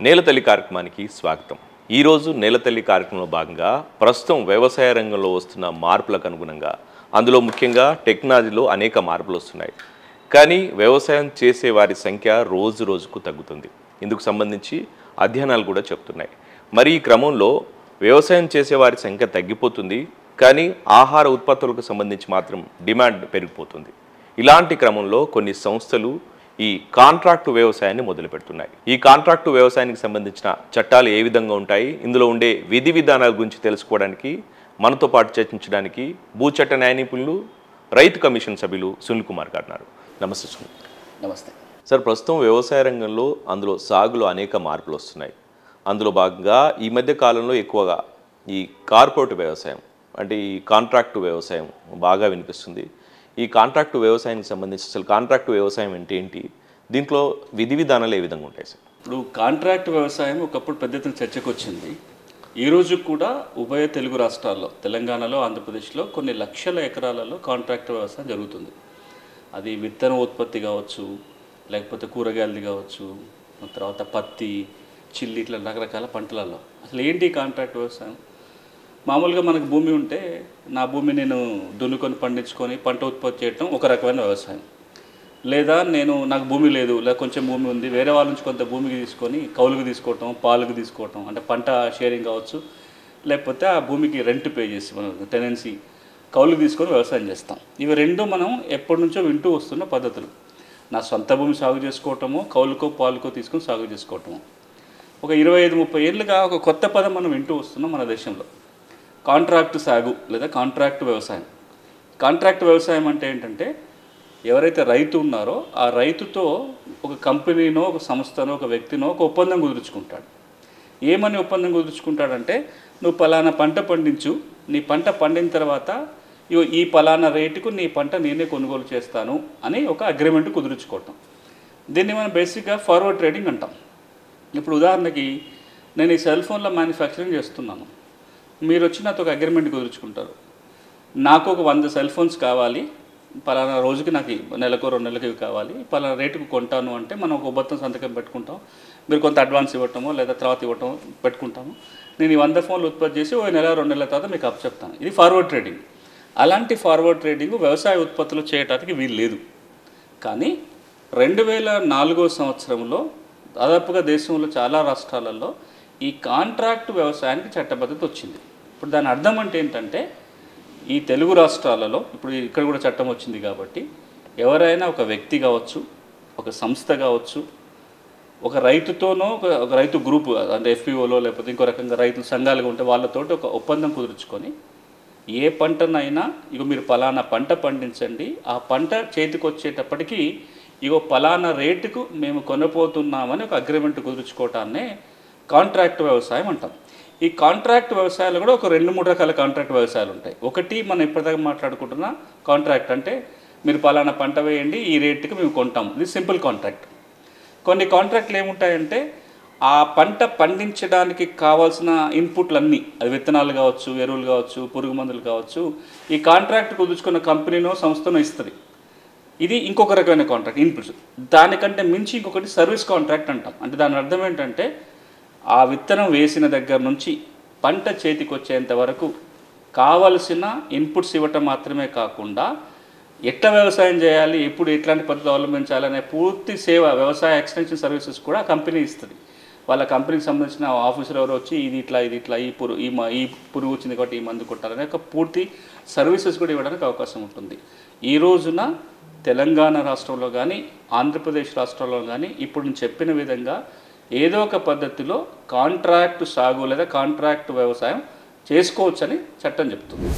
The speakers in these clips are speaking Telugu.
నేలతల్లి కార్యక్రమానికి స్వాగతం. ఈరోజు నేలతల్లి కార్యక్రమంలో భాగంగా ప్రస్తుతం వ్యవసాయ రంగంలో వస్తున్న మార్పులకు అనుగుణంగా అందులో ముఖ్యంగా టెక్నాలజీలో అనేక మార్పులు వస్తున్నాయి. కానీ వ్యవసాయం చేసే వారి సంఖ్య రోజు రోజుకు తగ్గుతుంది. ఇందుకు సంబంధించి అధ్యయనాలు కూడా చెప్తున్నాయి. మరి ఈ క్రమంలో వ్యవసాయం చేసే వారి సంఖ్య తగ్గిపోతుంది, కానీ ఆహార ఉత్పత్తులకు సంబంధించి మాత్రం డిమాండ్ పెరిగిపోతుంది. ఇలాంటి క్రమంలో కొన్ని సంస్థలు ఈ కాంట్రాక్టు వ్యవసాయాన్ని మొదలుపెడుతున్నాయి. ఈ కాంట్రాక్టు వ్యవసాయానికి సంబంధించిన చట్టాలు ఏ విధంగా ఉంటాయి, ఇందులో ఉండే విధి విధానాల గురించి తెలుసుకోవడానికి మనతో పాటు చర్చించడానికి భూచట్ట న్యాయ నిపుణులు, రైతు కమిషన్ సభ్యులు సునీల్ కుమార్ గారు ఉన్నారు. నమస్తే సునీల్. నమస్తే సార్. ప్రస్తుతం వ్యవసాయ రంగంలో అందులో సాగులో అనేక మార్పులు వస్తున్నాయి. అందులో భాగంగా ఈ మధ్య కాలంలో ఎక్కువగా ఈ కార్పొరేట్ వ్యవసాయం అంటే ఈ కాంట్రాక్టు వ్యవసాయం బాగా వినిపిస్తుంది. ఈ కాంట్రాక్టు వ్యవసాయానికి సంబంధించి అసలు కాంట్రాక్టు వ్యవసాయం అంటే ఏంటి, దీంట్లో విధి విధానాలు ఏ విధంగా ఉంటాయి సార్? ఇప్పుడు కాంట్రాక్ట్ వ్యవసాయం ఒకప్పుడు పెద్ద ఎత్తున చర్చకు వచ్చింది. ఈరోజు కూడా ఉభయ తెలుగు రాష్ట్రాల్లో, తెలంగాణలో, ఆంధ్రప్రదేశ్లో కొన్ని లక్షల ఎకరాలలో కాంట్రాక్ట్ వ్యవసాయం జరుగుతుంది. అది విత్తన ఉత్పత్తి కావచ్చు, లేకపోతే కూరగాయలది కావచ్చు, తర్వాత పత్తి, చిల్లి, ఇట్లా రకరకాల పంటలలో. అసలు ఏంటి కాంట్రాక్ట్ వ్యవసాయం? మామూలుగా మనకు భూమి ఉంటే నా భూమి నేను దున్నుకొని పండించుకొని పంట ఉత్పత్తి చేయటం ఒక రకమైన వ్యవసాయం. లేదా నాకు భూమి లేదు, లేదా కొంచెం భూమి ఉంది, వేరే వాళ్ళ నుంచి కొంత భూమికి తీసుకొని కౌలుకు తీసుకోవటం, పాలుకు తీసుకోవటం, అంటే పంట షేరింగ్ కావచ్చు, లేకపోతే ఆ భూమికి రెంట్ పే చేసి మనం టెనెన్సీ కౌలుకు తీసుకొని వ్యవసాయం చేస్తాం. ఇవి రెండు మనం ఎప్పటి నుంచో వింటూ వస్తున్న పద్ధతులు. నా సొంత భూమి సాగు చేసుకోవటము, కౌలుకో పాలుకో తీసుకొని సాగు చేసుకోవటము. ఒక 25-30 ఏళ్ళుగా ఒక కొత్త పదం మనం వింటూ వస్తున్నాం మన దేశంలో, కాంట్రాక్టు సాగు లేదా కాంట్రాక్టు వ్యవసాయం. కాంట్రాక్టు వ్యవసాయం అంటే ఏంటంటే, ఎవరైతే రైతు ఉన్నారో ఆ రైతుతో ఒక కంపెనీనో, ఒక సంస్థనో, ఒక వ్యక్తినో ఒక ఒప్పందం కుదుర్చుకుంటాడు. ఏమని ఒప్పందం కుదుర్చుకుంటాడంటే, నువ్వు పలానా పంట పండించు, నీ పంట పండిన తర్వాత ఈ పలానా రేటుకు నీ పంట నేనే కొనుగోలు చేస్తాను అని ఒక అగ్రిమెంట్ కుదుర్చుకోవటం. దీన్ని మనం బేసిక్గా ఫార్వర్డ్ ట్రేడింగ్ అంటాం. ఇప్పుడు ఉదాహరణకి నేను ఈ సెల్ ఫోన్లో మ్యానుఫ్యాక్చరింగ్ చేస్తున్నాను. మీరు వచ్చి నాతో ఒక అగ్రిమెంట్ కుదుర్చుకుంటారు. నాకు ఒక 100 సెల్ ఫోన్స్ కావాలి, పలానా రోజుకి నాకు నెలకు 2 నెలలకి కావాలి, పలానా రేటుకు కొంటాను అంటే మనం ఒక ఒప్పందం సంతకం పెట్టుకుంటాం. మీరు కొంత అడ్వాన్స్ ఇవ్వటమో లేదా తర్వాత ఇవ్వటమో పెట్టుకుంటాము. నేను ఈ 100 ఫోన్లు ఉత్పత్తి చేసి ఓ నెల 2 నెలల తర్వాత మీకు అప్పచెప్తాను. ఇది ఫార్వర్డ్ ట్రేడింగ్. అలాంటి ఫార్వర్డ్ ట్రేడింగ్ వ్యవసాయ ఉత్పత్తులు చేయడానికి వీలు లేదు. కానీ 2004 సంవత్సరంలో దాదాపుగా దేశంలో చాలా రాష్ట్రాలలో ఈ కాంట్రాక్టు వ్యవసాయానికి చట్టబద్ధత వచ్చింది. ఇప్పుడు దాని అర్థం అంటే ఏంటంటే, ఈ తెలుగు రాష్ట్రాలలో ఇప్పుడు ఇక్కడ కూడా చట్టం వచ్చింది కాబట్టి ఎవరైనా ఒక వ్యక్తి కావచ్చు, ఒక సంస్థ కావచ్చు, ఒక రైతుతోనో ఒక రైతు గ్రూప్ అంటే ఎఫ్పిఓలో లేకపోతే ఇంకో రకంగా రైతుల సంఘాలుగా ఉంటే వాళ్ళతోటి ఒక ఒప్పందం కుదుర్చుకొని ఏ పంటనైనా ఇక మీరు పలానా పంట పండించండి, ఆ పంట చేతికి వచ్చేటప్పటికి ఇగో పలానా రేటుకు మేము కొనపోతున్నామని ఒక అగ్రిమెంట్ కుదుర్చుకోవటాన్నే కాంట్రాక్ట్ వ్యవసాయం అంటాం. ఈ కాంట్రాక్ట్ వ్యవసాయాలు కూడా ఒక 2-3 రకాల కాంట్రాక్ట్ వ్యవసాయాలు ఉంటాయి. ఒకటి మనం ఇప్పటిదాకా మాట్లాడుకుంటున్న కాంట్రాక్ట్ అంటే, మీరు పలానా పంట వేయండి, ఈ రేటుకి మేము కొంటాము, ఇది సింపుల్ కాంట్రాక్ట్. కొన్ని కాంట్రాక్ట్లు ఏముంటాయంటే, ఆ పంట పండించడానికి కావాల్సిన ఇన్పుట్లన్నీ, అది విత్తనాలు కావచ్చు, ఎరువులు కావచ్చు, పురుగు మందులు కావచ్చు, ఈ కాంట్రాక్ట్ కుదుర్చుకున్న కంపెనీనో సంస్థనో ఇస్తుంది. ఇది ఇంకొక రకమైన కాంట్రాక్ట్ ఇన్పుట్స్. దానికంటే మించి ఇంకొకటి సర్వీస్ కాంట్రాక్ట్ అంటాం. అంటే దాని అర్థం ఏంటంటే, ఆ విత్తనం వేసిన దగ్గర నుంచి పంట చేతికి వచ్చేంత వరకు కావలసిన ఇన్పుట్స్ ఇవ్వటం మాత్రమే కాకుండా, ఎట్లా వ్యవసాయం చేయాలి, ఎప్పుడు ఎట్లాంటి పద్ధతులు అవలంబించాలనే పూర్తి సేవ, వ్యవసాయ ఎక్స్టెన్షన్ సర్వీసెస్ కూడా కంపెనీ ఇస్తుంది. వాళ్ళ కంపెనీకి సంబంధించిన ఆఫీసర్ ఎవరు వచ్చి ఇది ఇట్లా ఈ పురుగు వచ్చింది కాబట్టి ఈ మందు కొట్టాలనే ఒక పూర్తి సర్వీసెస్ కూడా ఇవ్వడానికి అవకాశం ఉంటుంది. ఈ రోజున తెలంగాణ రాష్ట్రంలో కానీ, ఆంధ్రప్రదేశ్ రాష్ట్రంలో కానీ ఇప్పుడు నేను చెప్పిన విధంగా ఏదో ఒక పద్ధతిలో కాంట్రాక్టు సాగు లేదా కాంట్రాక్టు వ్యవసాయం చేసుకోవచ్చని చట్టం చెప్తుంది.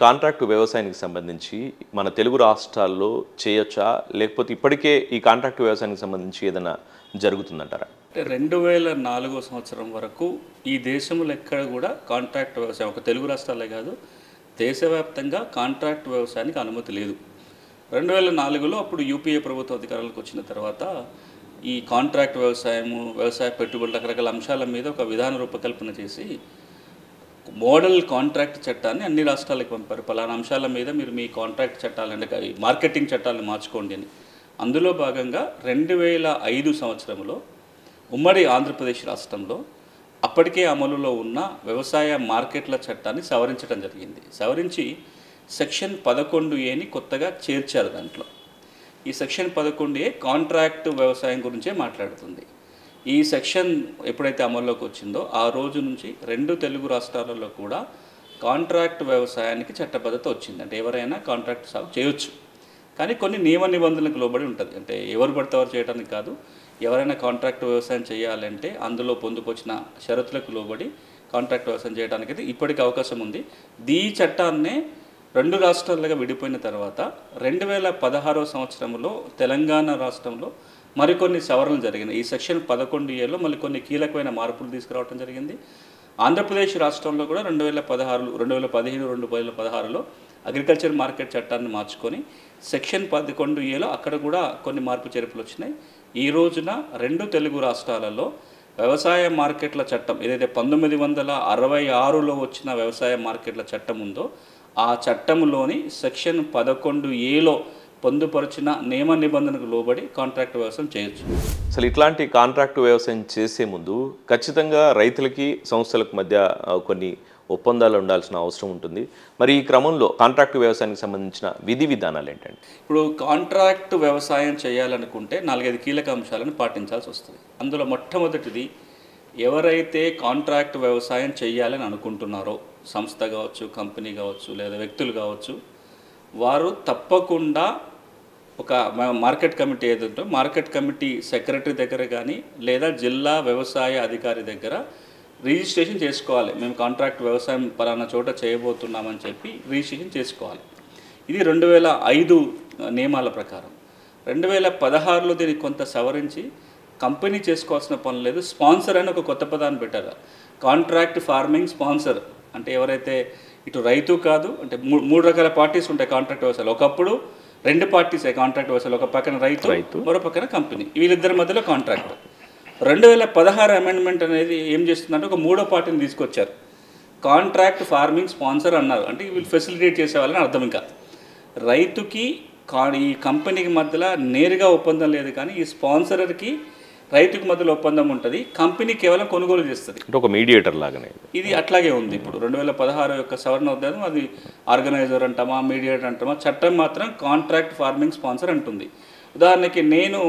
కాంట్రాక్టు వ్యవసాయానికి సంబంధించి మన తెలుగు రాష్ట్రాల్లో చేయొచ్చా, లేకపోతే ఇప్పటికే ఈ కాంట్రాక్టు వ్యవసాయానికి సంబంధించి ఏదైనా జరుగుతుందంటారా? 2004 సంవత్సరం వరకు ఈ దేశంలో ఎక్కడ కూడా కాంట్రాక్ట్ వ్యవసాయం, ఒక తెలుగు రాష్ట్రాలే కాదు దేశవ్యాప్తంగా కాంట్రాక్ట్ వ్యవసాయానికి అనుమతి లేదు. 2004లో అప్పుడు యూపీఏ ప్రభుత్వ అధికారంలోకి వచ్చిన తర్వాత ఈ కాంట్రాక్ట్ వ్యవసాయము, వ్యవసాయ పెట్టుబడులు, రకరకాల అంశాల మీద ఒక విధాన రూపకల్పన చేసి మోడల్ కాంట్రాక్ట్ చట్టాన్ని అన్ని రాష్ట్రాలకు పంపారు. పలానా అంశాల మీద మీరు మీ కాంట్రాక్ట్ చట్టాలంటే మార్కెటింగ్ చట్టాలను మార్చుకోండి అని. అందులో భాగంగా 2005 సంవత్సరంలో ఉమ్మడి ఆంధ్రప్రదేశ్ రాష్ట్రంలో అప్పటికే అమలులో ఉన్న వ్యవసాయ మార్కెట్ల చట్టాన్ని సవరించడం జరిగింది. సవరించి సెక్షన్ 11A కొత్తగా చేర్చారు. దాంట్లో ఈ సెక్షన్ 11A కాంట్రాక్ట్ వ్యవసాయం గురించే మాట్లాడుతుంది. ఈ సెక్షన్ ఎప్పుడైతే అమల్లోకి వచ్చిందో ఆ రోజు నుంచి 2 తెలుగు రాష్ట్రాలలో కూడా కాంట్రాక్ట్ వ్యవసాయానికి చట్టబద్ధత వచ్చింది. అంటే ఎవరైనా కాంట్రాక్ట్ సాగు చేయొచ్చు, కానీ కొన్ని నియమ నిబంధనలకు లోబడి ఉంటుంది. అంటే ఎవరు పడితే ఎవరు చేయడానికి కాదు. ఎవరైనా కాంట్రాక్ట్ వ్యవసాయం చేయాలంటే అందులో పొందుకొచ్చిన షరతులకు లోబడి కాంట్రాక్ట్ వ్యవసాయం చేయడానికి అయితే ఇప్పటికీ అవకాశం ఉంది. ఈ చట్టాన్నే 2 రాష్ట్రాలుగా విడిపోయిన తర్వాత 2016 సంవత్సరంలో తెలంగాణ రాష్ట్రంలో మరికొన్ని సవరణలు జరిగినాయి. ఈ సెక్షన్ 11Aలో మళ్ళీ కొన్ని కీలకమైన మార్పులు తీసుకురావడం జరిగింది. ఆంధ్రప్రదేశ్ రాష్ట్రంలో కూడా 2015, 2016లో అగ్రికల్చర్ మార్కెట్ చట్టాన్ని మార్చుకొని సెక్షన్ 11Aలో అక్కడ కూడా కొన్ని మార్పు చేర్పులు వచ్చినాయి. ఈ రోజున 2 తెలుగు రాష్ట్రాలలో వ్యవసాయ మార్కెట్ల చట్టం ఏదైతే 1966లో వచ్చిన వ్యవసాయ మార్కెట్ల చట్టం ఉందో ఆ చట్టంలోని సెక్షన్ 11Aలో పొందుపరిచిన నియమ నిబంధనలకు లోబడి కాంట్రాక్ట్ వ్యవసాయం చేయొచ్చు. అసలు ఇట్లాంటి కాంట్రాక్ట్ వ్యవసాయం చేసే ముందు ఖచ్చితంగా రైతులకి సంస్థలకు మధ్య కొన్ని ఒప్పందాలు ఉండాల్సిన అవసరం ఉంటుంది. మరి ఈ క్రమంలో కాంట్రాక్ట్ వ్యవసాయానికి సంబంధించిన విధి విధానాలు ఏంటంటే, ఇప్పుడు కాంట్రాక్ట్ వ్యవసాయం చేయాలనుకుంటే 4-5 కీలక అంశాలను పాటించాల్సి వస్తుంది. అందులో మొట్టమొదటిది, ఎవరైతే కాంట్రాక్ట్ వ్యవసాయం చేయాలని అనుకుంటున్నారో సంస్థ కావచ్చు, కంపెనీ కావచ్చు, లేదా వ్యక్తులు కావచ్చు, వారు తప్పకుండా ఒక మార్కెట్ కమిటీ ఏదంటే మార్కెట్ కమిటీ సెక్రటరీ దగ్గర కానీ లేదా జిల్లా వ్యవసాయ అధికారి దగ్గర రిజిస్ట్రేషన్ చేసుకోవాలి. మేము కాంట్రాక్ట్ వ్యవసాయం పలానా చోట చేయబోతున్నామని చెప్పి రిజిస్ట్రేషన్ చేసుకోవాలి. ఇది 2005 నియమాల ప్రకారం. 2016లో దీనికి కొంత సవరించి కంపెనీ చేసుకోవాల్సిన పని లేదు, స్పాన్సర్ అని ఒక కొత్త పదాన్ని పెట్టారు. కాంట్రాక్ట్ ఫార్మింగ్ స్పాన్సర్ అంటే ఎవరైతే ఇటు రైతు కాదు, అంటే 3 రకాల పార్టీస్ ఉంటాయి కాంట్రాక్ట్ వ్యవసాయాలు. ఒకప్పుడు 2 పార్టీసే కాంట్రాక్ట్ వ్యవసాయాలు, ఒక పక్కన రైతు, మరో పక్కన కంపెనీ, వీళ్ళిద్దరి మధ్యలో కాంట్రాక్ట్. 2016 అమెండ్మెంట్ అనేది ఏం చేస్తుందంటే ఒక 3వ పార్టీని తీసుకొచ్చారు. కాంట్రాక్ట్ ఫార్మింగ్ స్పాన్సర్ అన్నారు. అంటే వీళ్ళు ఫెసిలిటేట్ చేసేవాళ్ళని అర్థం. ఇంకా రైతుకి ఈ కంపెనీకి మధ్యలో నేరుగా ఒప్పందం లేదు, కానీ ఈ స్పాన్సర్కి రైతుకి మధ్యలో ఒప్పందం ఉంటుంది. కంపెనీ కేవలం కొనుగోలు చేస్తుంది, ఒక మీడియేటర్ లాగానే. ఇది అట్లాగే ఉంది. ఇప్పుడు 2016 యొక్క సవరణ ఉద్దేశం అది ఆర్గనైజర్ అంటామా, మీడియేటర్ అంటామా, చట్టం మాత్రం కాంట్రాక్ట్ ఫార్మింగ్ స్పాన్సర్ అంటుంది. ఉదాహరణకి నేను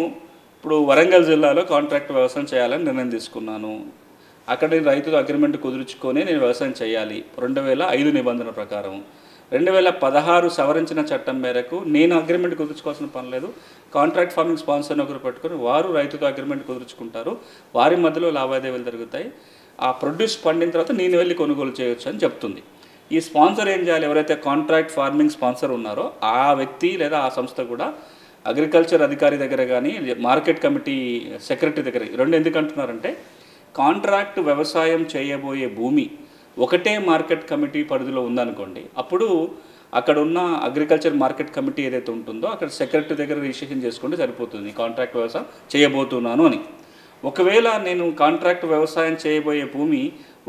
ఇప్పుడు వరంగల్ జిల్లాలో కాంట్రాక్ట్ వ్యవసాయం చేయాలని నిర్ణయం తీసుకున్నాను. అక్కడ నేను రైతుతో అగ్రిమెంట్ కుదుర్చుకొని నేను వ్యవసాయం చేయాలి 2005 నిబంధన ప్రకారం. 2016 సవరించిన చట్టం మేరకు నేను అగ్రిమెంట్ కుదుర్చుకోవాల్సిన పని లేదు. కాంట్రాక్ట్ ఫార్మింగ్ స్పాన్సర్ని ఒకరు పెట్టుకొని వారు రైతుతో అగ్రిమెంట్ కుదుర్చుకుంటారు, వారి మధ్యలో లావాదేవీలు జరుగుతాయి. ఆ ప్రొడ్యూస్ పండిన తర్వాత నేను వెళ్ళి కొనుగోలు చేయొచ్చు అని చెప్తుంది. ఈ స్పాన్సర్ ఏం చేయాలి? ఎవరైతే కాంట్రాక్ట్ ఫార్మింగ్ స్పాన్సర్ ఉన్నారో ఆ వ్యక్తి లేదా ఆ సంస్థ కూడా అగ్రికల్చర్ అధికారి దగ్గర కానీ మార్కెట్ కమిటీ సెక్రటరీ దగ్గర, రెండు ఎందుకు అంటున్నారంటే కాంట్రాక్ట్ వ్యవసాయం చేయబోయే భూమి ఒకటే మార్కెట్ కమిటీ పరిధిలో ఉందనుకోండి, అప్పుడు అక్కడ ఉన్న అగ్రికల్చర్ మార్కెట్ కమిటీ ఏదైతే ఉంటుందో అక్కడ సెక్రటరీ దగ్గర రిజిస్ట్రేషన్ చేసుకుంటే సరిపోతుంది కాంట్రాక్ట్ వ్యవసాయం చేయబోతున్నాను అని. ఒకవేళ నేను కాంట్రాక్ట్ వ్యవసాయం చేయబోయే భూమి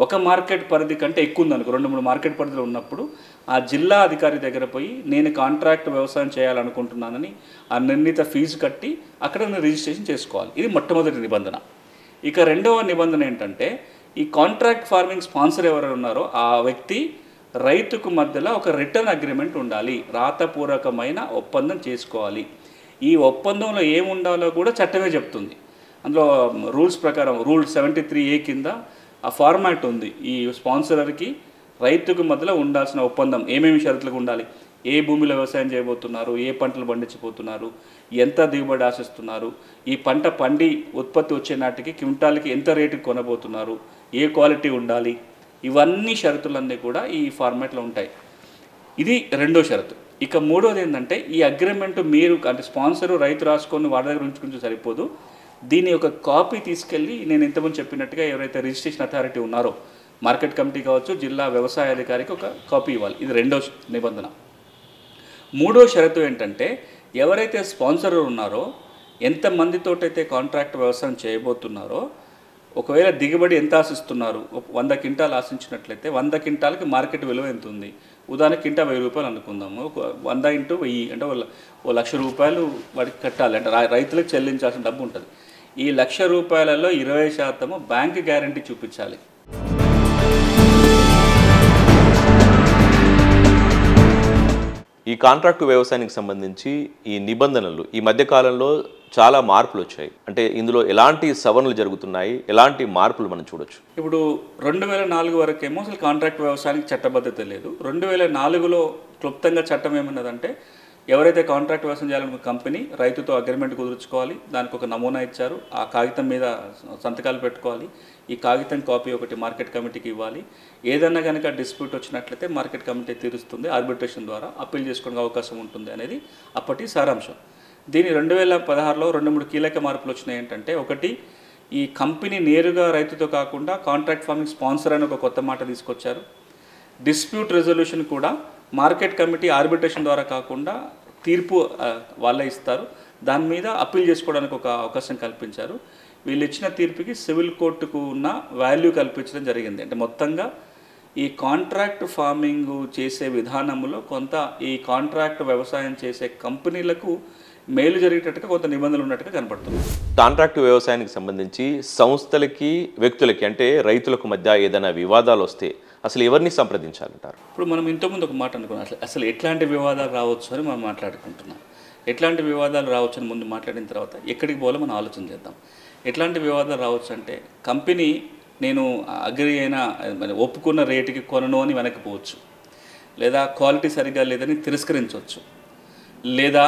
ఒక మార్కెట్ పరిధి కంటే ఎక్కువ ఉందనుకో, 2-3 మార్కెట్ పరిధిలో ఉన్నప్పుడు ఆ జిల్లా అధికారి దగ్గర పోయి నేను కాంట్రాక్ట్ వ్యవసాయం చేయాలనుకుంటున్నానని ఆ నిర్ణీత ఫీజు కట్టి అక్కడ నేను రిజిస్ట్రేషన్ చేసుకోవాలి. ఇది మొట్టమొదటి నిబంధన. ఇక రెండవ నిబంధన ఏంటంటే ఈ కాంట్రాక్ట్ ఫార్మింగ్ స్పాన్సర్ ఎవరు ఉన్నారో ఆ వ్యక్తి రైతుకు మధ్యలో ఒక రిటర్న్ అగ్రిమెంట్ ఉండాలి, రాతపూర్వకమైన ఒప్పందం చేసుకోవాలి. ఈ ఒప్పందంలో ఏముండాలో కూడా చట్టమే చెప్తుంది. అందులో రూల్స్ ప్రకారం రూల్ 73A కింద ఆ ఫార్మాట్ ఉంది. ఈ స్పాన్సర్కి రైతుకు మధ్యలో ఉండాల్సిన ఒప్పందం ఏమేమి షరతులకు ఉండాలి, ఏ భూమిలో వ్యవసాయం చేయబోతున్నారు, ఏ పంటలు పండించబోతున్నారు, ఎంత దిగుబడి ఆశిస్తున్నారు, ఈ పంట పండి ఉత్పత్తి వచ్చే నాటికి క్వింటాల్కి ఎంత రేటుకి కొనబోతున్నారు, ఏ క్వాలిటీ ఉండాలి, ఇవన్నీ షరతులన్నీ కూడా ఈ ఫార్మాట్లో ఉంటాయి. ఇది రెండో షరతు. ఇక మూడోది ఏంటంటే ఈ అగ్రిమెంట్ మీరు అంటే స్పాన్సరు రైతు రాసుకొని వాడి దగ్గర ఉంచుకుంటే సరిపోదు, దీని ఒక కాపీ తీసుకెళ్ళి నేను ఇంతకుముందు చెప్పినట్టుగా ఎవరైతే రిజిస్ట్రేషన్ అథారిటీ ఉన్నారో మార్కెట్ కమిటీ కావచ్చు, జిల్లా వ్యవసాయ అధికారికి ఒక కాపీ ఇవ్వాలి. ఇది రెండో నిబంధన. మూడో షరతు ఏంటంటే ఎవరైతే స్పాన్సర్ ఉన్నారో ఎంతమందితోటైతే కాంట్రాక్ట్ వ్యవసాయం చేయబోతున్నారో ఒకవేళ దిగుబడి ఎంత ఆశిస్తున్నారు, 100 క్వింటాలు ఆశించినట్లయితే 100 క్వింటాలకి మార్కెట్ విలువ ఎంత ఉంది, ఉదాహరణకి క్వింటా 1000 రూపాయలు అనుకుందాము, 100 × 1000 అంటే 1,00,000 రూపాయలు వాడికి కట్టాలి, అంటే రైతులకు చెల్లించాల్సిన డబ్బు ఉంటుంది. ఈ ₹1,00,000 20% బ్యాంక్ గ్యారంటీ చూపించాలి. ఈ కాంట్రాక్టు వ్యవసాయానికి సంబంధించి ఈ నిబంధనలు ఈ మధ్య కాలంలో చాలా మార్పులు వచ్చాయి. అంటే ఇందులో ఎలాంటి సవరణలు జరుగుతున్నాయి, ఎలాంటి మార్పులు మనం చూడొచ్చు? ఇప్పుడు 2004 వరకేమో అసలు కాంట్రాక్ట్ వ్యవసాయానికి చట్టబద్ధత లేదు. 2004లో క్లుప్తంగా చట్టం ఏమన్నదంటే ఎవరైతే కాంట్రాక్ట్ వ్యవసాయం చేయాలనుకున్న కంపెనీ రైతుతో అగ్రిమెంట్ కుదుర్చుకోవాలి. దానికి ఒక నమూనా ఇచ్చారు. ఆ కాగితం మీద సంతకాలు పెట్టుకోవాలి. ఈ కాగితం కాపీ ఒకటి మార్కెట్ కమిటీకి ఇవ్వాలి. ఏదన్నా కనుక డిస్ప్యూట్ వచ్చినట్లయితే మార్కెట్ కమిటీ తీరుస్తుంది. ఆర్బిట్రేషన్ ద్వారా అప్పీల్ చేసుకోవడానికి అవకాశం ఉంటుంది అనేది అప్పటి సారాంశం. దీని 2016లో 2-3 కీలక మార్పులు వచ్చినాయి. ఏంటంటే ఒకటి, ఈ కంపెనీ నేరుగా రైతుతో కాకుండా కాంట్రాక్ట్ ఫార్మింగ్ స్పాన్సర్ అని ఒక కొత్త మాట తీసుకొచ్చారు. డిస్ప్యూట్ రెజల్యూషన్ కూడా మార్కెట్ కమిటీ ఆర్బిట్రేషన్ ద్వారా కాకుండా తీర్పు వాళ్ళే ఇస్తారు. దాని మీద అప్పీల్ చేసుకోవడానికి ఒక అవకాశం కల్పించారు. వీళ్ళు ఇచ్చిన తీర్పుకి సివిల్ కోర్టుకు ఉన్న వాల్యూ కల్పించడం జరిగింది. అంటే మొత్తంగా ఈ కాంట్రాక్ట్ ఫార్మింగ్ చేసే విధానంలో కొంత ఈ కాంట్రాక్ట్ వ్యవసాయం చేసే కంపెనీలకు మేలు జరిగేటట్టుగా కొంత నిబంధనలు ఉన్నట్టుగా కనపడుతుంది. కాంట్రాక్టు వ్యవసాయానికి సంబంధించి సంస్థలకి వ్యక్తులకి అంటే రైతులకు మధ్య ఏదైనా వివాదాలు వస్తే అసలు ఎవరిని సంప్రదించాలంటారు? ఇప్పుడు మనం ఇంతకుముందు ఒక మాట అనుకున్నాం, అసలు ఎట్లాంటి వివాదాలు రావచ్చు అని మనం మాట్లాడుకుంటున్నాం. ఎట్లాంటి వివాదాలు రావచ్చు అని ముందు మాట్లాడిన తర్వాత ఎక్కడికి పోవాలో మనం ఆలోచన చేద్దాం. ఎట్లాంటి వివాదాలు రావచ్చు అంటే కంపెనీ నేను అగ్రి అయినా ఒప్పుకున్న రేటుకి కొనను అని వెనక్కిపోవచ్చు, లేదా క్వాలిటీ సరిగ్గా లేదని తిరస్కరించవచ్చు, లేదా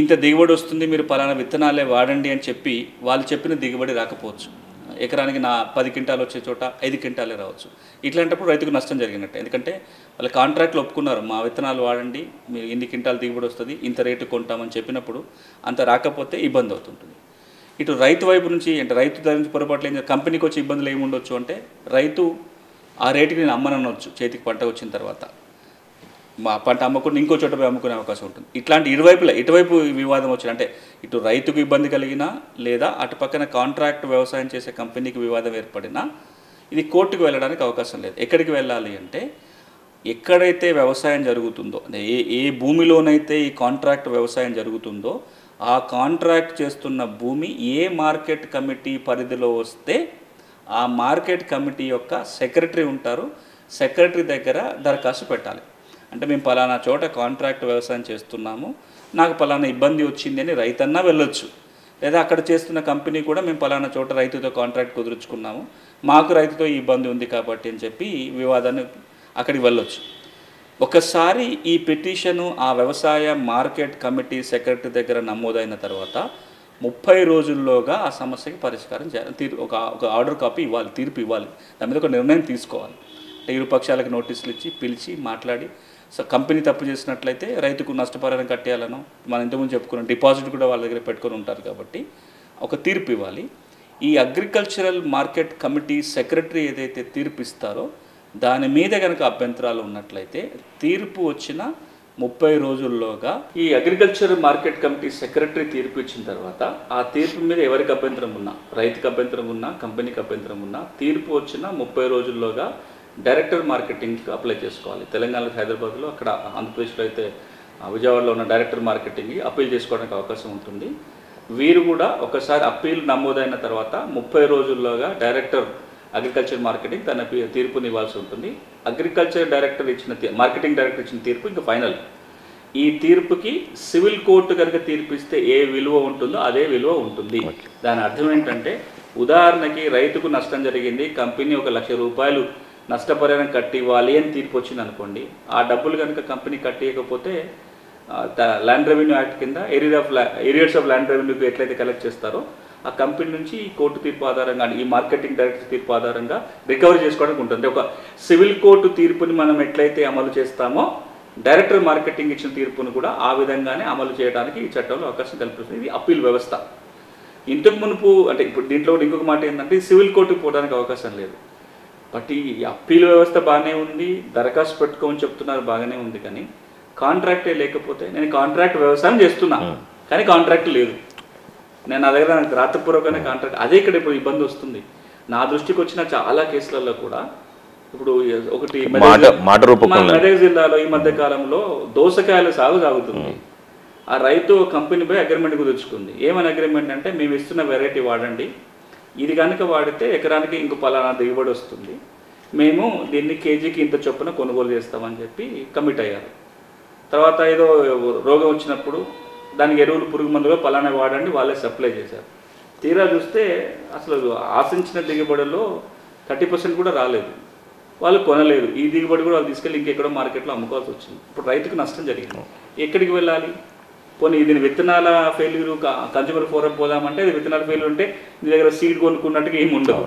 ఇంత దిగుబడి వస్తుంది మీరు పలానా విత్తనాలే వాడండి అని చెప్పి వాళ్ళు చెప్పిన దిగుబడి రాకపోవచ్చు. ఎకరానికి 10 క్వింటాలు వచ్చే చోట 5 క్వింటాలే రావచ్చు. ఇట్లాంటప్పుడు రైతుకు నష్టం జరిగినట్టే. ఎందుకంటే వాళ్ళు కాంట్రాక్ట్లు ఒప్పుకున్నారు, మా విత్తనాలు వాడండి, మీరు ఇన్ని క్వింటాలు దిగుబడి వస్తుంది, ఇంత రేటు కొంటామని చెప్పినప్పుడు అంత రాకపోతే ఇబ్బంది అవుతుంటుంది. ఇటు రైతు వైపు నుంచి అంటే రైతు దగ్గర నుంచి పొరపాట్లు ఏం కంపెనీకి వచ్చే ఇబ్బందులు ఏమి ఉండొచ్చు అంటే రైతు ఆ రేటుకి నేను అమ్మనొచ్చు చేతికి పంట వచ్చిన తర్వాత, మా పంట అమ్మకుండా ఇంకో చోట పోయి అమ్ముకునే అవకాశం ఉంటుంది. ఇట్లాంటి ఇటువైపు వివాదం వచ్చిన అంటే ఇటు రైతుకు ఇబ్బంది కలిగినా లేదా అటు పక్కన కాంట్రాక్ట్ వ్యవసాయం చేసే కంపెనీకి వివాదం ఏర్పడినా ఇది కోర్టుకు వెళ్ళడానికి అవకాశం లేదు. ఎక్కడికి వెళ్ళాలి అంటే ఎక్కడైతే వ్యవసాయం జరుగుతుందో, ఏ భూమిలోనైతే ఈ కాంట్రాక్ట్ వ్యవసాయం జరుగుతుందో ఆ కాంట్రాక్ట్ చేస్తున్న భూమి ఏ మార్కెట్ కమిటీ పరిధిలో వస్తే ఆ మార్కెట్ కమిటీ యొక్క సెక్రటరీ ఉంటారు. సెక్రటరీ దగ్గర దరఖాస్తు పెట్టాలి. అంటే మేము పలానా చోట కాంట్రాక్ట్ వ్యవసాయం చేస్తున్నాము, నాకు పలానా ఇబ్బంది వచ్చింది అని రైతన్నా వెళ్ళొచ్చు. లేదా అక్కడ చేస్తున్న కంపెనీ కూడా మేము పలానా చోట రైతుతో కాంట్రాక్ట్ కుదుర్చుకున్నాము, మాకు రైతుతో ఈ ఇబ్బంది ఉంది కాబట్టి అని చెప్పి వివాదాన్ని అక్కడికి వెళ్ళొచ్చు. ఒకసారి ఈ పిటిషను ఆ వ్యవసాయ మార్కెట్ కమిటీ సెక్రటరీ దగ్గర నమోదైన తర్వాత 30 రోజుల్లోగా ఆ సమస్యకి పరిష్కారం చేయాలి. ఒక ఆర్డర్ కాపీ ఇవ్వాలి, తీర్పు ఇవ్వాలి, దాని మీద ఒక నిర్ణయం తీసుకోవాలి. అంటే ఇరు పక్షాలకు నోటీసులు ఇచ్చి పిలిచి మాట్లాడి, సో కంపెనీ తప్పు చేసినట్లయితే రైతుకు నష్టపరిహారం కట్టేయాలను మనం ఇంతకుముందు చెప్పుకున్నాం, డిపాజిట్ కూడా వాళ్ళ దగ్గర పెట్టుకొని ఉంటారు కాబట్టి ఒక తీర్పు ఇవ్వాలి. ఈ అగ్రికల్చరల్ మార్కెట్ కమిటీ సెక్రటరీ ఏదైతే తీర్పు ఇస్తారో దాని మీద కనుక అభ్యంతరాలు ఉన్నట్లయితే తీర్పు వచ్చిన 30 రోజుల్లోగా ఈ అగ్రికల్చర్ మార్కెట్ కమిటీ సెక్రటరీ తీర్పు ఇచ్చిన తర్వాత ఆ తీర్పు మీద ఎవరికి అభ్యంతరం ఉన్నా, రైతుకి అభ్యంతరం ఉన్నా, కంపెనీకి అభ్యంతరం ఉన్నా, తీర్పు వచ్చిన 30 రోజుల్లోగా డైరెక్టర్ మార్కెటింగ్కి అప్లై చేసుకోవాలి. తెలంగాణలో హైదరాబాద్లో, అక్కడ ఆంధ్రప్రదేశ్లో అయితే విజయవాడలో ఉన్న డైరెక్టర్ మార్కెటింగ్కి అప్పీల్ చేసుకోవడానికి అవకాశం ఉంటుంది. వీరు కూడా ఒకసారి అప్పీల్ నమోదైన తర్వాత 30 రోజుల్లోగా డైరెక్టర్ అగ్రికల్చర్ మార్కెటింగ్ తన తీర్పుని ఇవ్వాల్సి ఉంటుంది. అగ్రికల్చర్ డైరెక్టర్ ఇచ్చిన మార్కెటింగ్ డైరెక్టర్ ఇచ్చిన తీర్పు ఇంకా ఫైనల్. ఈ తీర్పుకి సివిల్ కోర్టు కనుక తీర్పిస్తే ఏ విలువ ఉంటుందో అదే విలువ ఉంటుంది. దాని అర్థం ఏంటంటే ఉదాహరణకి రైతుకు నష్టం జరిగింది, కంపెనీ ₹1,00,000 నష్టపరిహారం కట్టి ఇవ్వాలి అని తీర్పు వచ్చింది అనుకోండి, ఆ డబ్బులు కనుక కంపెనీ కట్టియకపోతే ల్యాండ్ రెవెన్యూ యాక్ట్ కింద ఏరియాస్ ఆఫ్ ల్యాండ్ రెవెన్యూకి ఎట్లయితే కలెక్ట్ చేస్తారో ఆ కంపెనీ నుంచి ఈ కోర్టు తీర్పు ఆధారంగా, ఈ మార్కెటింగ్ డైరెక్టర్ తీర్పు ఆధారంగా రికవరీ చేసుకోవడానికి ఉంటుంది. ఒక సివిల్ కోర్టు తీర్పుని మనం ఎట్లయితే అమలు చేస్తామో డైరెక్టర్ మార్కెటింగ్ ఇచ్చిన తీర్పును కూడా ఆ విధంగానే అమలు చేయడానికి ఈ చట్టంలో అవకాశం కల్పిస్తుంది. ఇది అప్పీల్ వ్యవస్థ. ఇంతకు మునుపు అంటే ఇప్పుడు దీంట్లో ఇంకొక మాట ఏంటంటే సివిల్ కోర్టుకు పోవడానికి అవకాశం లేదు. బట్ ఈ అప్పీల్ వ్యవస్థ బాగానే ఉంది, దరఖాస్తు పెట్టుకోమని చెప్తున్నారు, బాగానే ఉంది. కానీ కాంట్రాక్టే లేకపోతే నేను కాంట్రాక్ట్ వ్యవసాయం చేస్తున్నా కానీ కాంట్రాక్ట్ లేదు, నేను నా దగ్గర నాకు రాతపూర్వకమైన కాంట్రాక్ట్, అదే ఇక్కడ ఇప్పుడు ఇబ్బంది వస్తుంది. నా దృష్టికి వచ్చిన చాలా కేసులలో కూడా ఇప్పుడు ఒకటి మెదక్ జిల్లాలో ఈ మధ్య కాలంలో దోసకాయల సాగు సాగుతుంది. ఆ రైతు కంపెనీపై అగ్రిమెంట్ కుదుర్చుకుంది. ఏమని అగ్రిమెంట్ అంటే, మేము ఇస్తున్న వెరైటీ వాడండి, ఇది కనుక వాడితే ఎకరానికి ఇంకో పలానా దిగుబడి వస్తుంది, మేము దీన్ని కేజీకి ఇంత చొప్పున కొనుగోలు చేస్తామని చెప్పి కమిట్ అయ్యారు. తర్వాత ఏదో రోగం వచ్చినప్పుడు దానికి ఎరువులు పురుగు మందులు పలానా వాడండి వాళ్ళే సప్లై చేశారు. తీరా చూస్తే అసలు ఆశించిన దిగుబడిలో 30% కూడా రాలేదు, వాళ్ళు కొనలేదు. ఈ దిగుబడి కూడా వాళ్ళు తీసుకెళ్ళి ఇంకెక్కడో మార్కెట్లో అమ్ముకోవాల్సి వచ్చింది. ఇప్పుడు రైతుకు నష్టం జరిగింది. ఎక్కడికి వెళ్ళాలి? పోనీ ఇది విత్తనాల ఫెయిల్యూరు, కన్జ్యూమర్ ఫోరం పోదామంటే ఇది విత్తనాల ఫెయిల్యూర్ ఉంటే నీ దగ్గర సీడ్ కొనుక్కున్నట్టుగా ఏమి ఉండవు.